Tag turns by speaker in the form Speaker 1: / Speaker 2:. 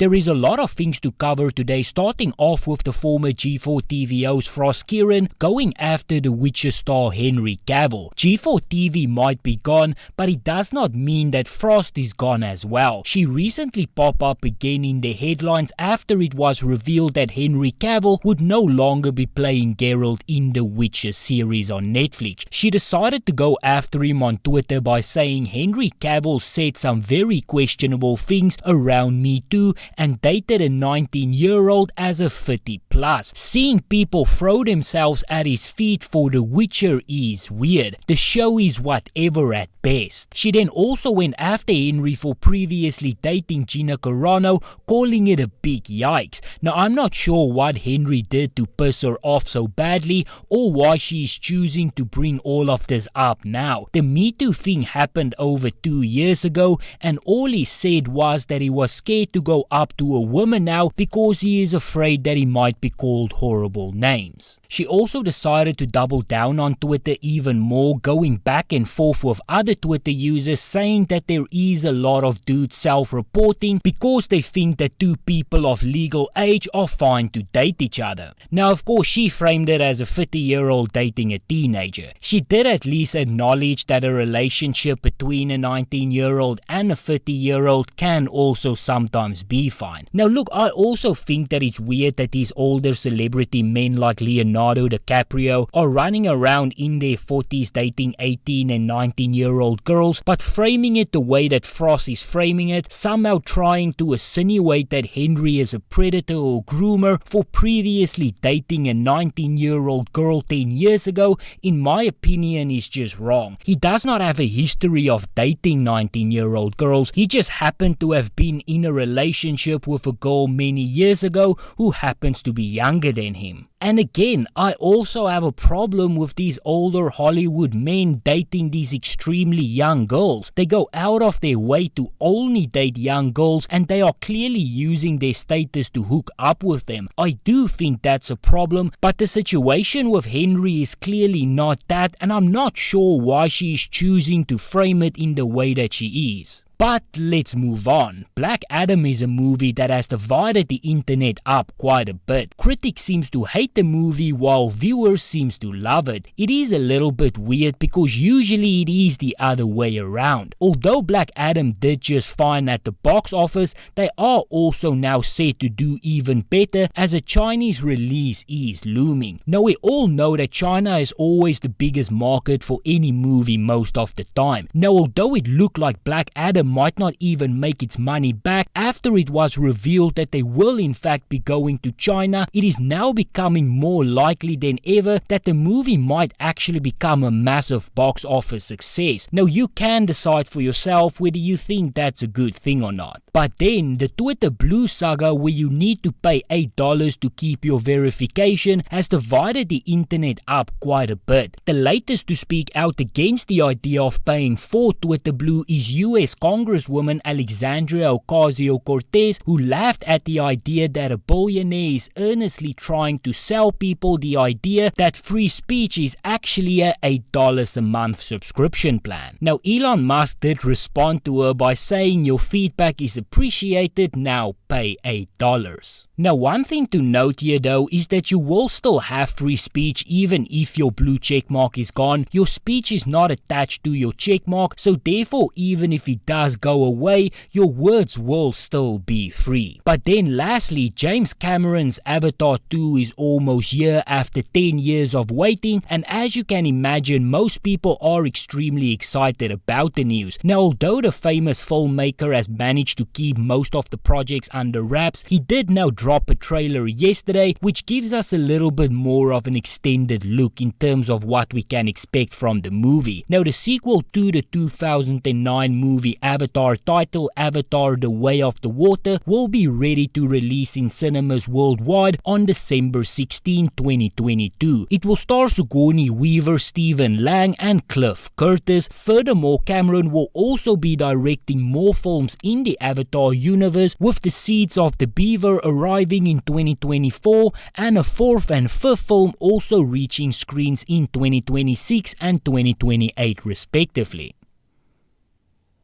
Speaker 1: There is a lot of things to cover today, starting off with the former G4 TV host Frost Kieran going after the Witcher star Henry Cavill. G4 TV might be gone, but it does not mean that Frost is gone as well. She recently popped up again in the headlines after it was revealed that Henry Cavill would no longer be playing Geralt in the Witcher series on Netflix. She decided to go after him on Twitter by saying Henry Cavill said some very questionable things around Me Too and dated a 19-year-old as a 30+. Seeing people throw themselves at his feet for The Witcher is weird. The show is whatever at best. She then also went after Henry for previously dating Gina Carano, calling it a big yikes. Now, I'm not sure what Henry did to piss her off so badly or why she is choosing to bring all of this up now. The Me Too thing happened over 2 years ago, and all he said was that he was scared to go up to a woman now because he is afraid that he might be called horrible names. She also decided to double down on Twitter even more, going back and forth with other Twitter users saying that there is a lot of dudes self-reporting because they think that two people of legal age are fine to date each other. Now, of course, she framed it as a 30-year-old dating a teenager. She did at least acknowledge that a relationship between a 19-year-old and a 30-year-old can also sometimes be fine. Now look, I also think that it's weird that these older celebrity men like Leonardo DiCaprio are running around in their 40s dating 18 and 19-year-old girls, but framing it the way that Frost is framing it, somehow trying to insinuate that Henry is a predator or groomer for previously dating a 19-year-old girl 10 years ago, in my opinion is just wrong. He does not have a history of dating 19-year-old girls. He just happened to have been in a relationship with a girl many years ago who happens to be younger than him. And again, I also have a problem with these older Hollywood men dating these extremely young girls. They go out of their way to only date young girls, and they are clearly using their status to hook up with them. I do think that's a problem, but the situation with Henry is clearly not that, and I'm not sure why she is choosing to frame it in the way that she is. But let's move on. Black Adam is a movie that has divided the internet up quite a bit. Critics seems to hate the movie while viewers seems to love it. It is a little bit weird because usually it is the other way around. Although Black Adam did just fine at the box office, they are also now set to do even better as a Chinese release is looming. Now we all know that China is always the biggest market for any movie most of the time. Now although it looked like Black Adam might not even make its money back after it was revealed that they will in fact be going to China, it is now becoming more likely than ever that the movie might actually become a massive box office success. Now you can decide for yourself whether you think that's a good thing or not. But then the Twitter Blue saga, where you need to pay $8 to keep your verification, has divided the internet up quite a bit. The latest to speak out against the idea of paying for Twitter Blue is US Congresswoman Alexandria Ocasio-Cortez, who laughed at the idea that a billionaire is earnestly trying to sell people the idea that free speech is actually a $8 a month subscription plan. Now Elon Musk did respond to her by saying your feedback is appreciated, now pay $8. Now one thing to note here though is that you will still have free speech even if your blue checkmark is gone. Your speech is not attached to your checkmark, so therefore even if it does go away, your words will still be free. But then lastly, James Cameron's Avatar 2 is almost here after 10 years of waiting, and as you can imagine, most people are extremely excited about the news. Now although the famous filmmaker has managed to keep most of the projects under wraps, he did now drop a trailer yesterday which gives us a little bit more of an extended look in terms of what we can expect from the movie. Now the sequel to the 2009 movie Avatar, titled Avatar The Way of the Water, will be ready to release in cinemas worldwide on December 16, 2022. It will star Sigourney Weaver, Stephen Lang and Cliff Curtis. Furthermore, Cameron will also be directing more films in the Avatar universe, with The Seeds of the Beaver arriving in 2024 and a fourth and fifth film also reaching screens in 2026 and 2028 respectively.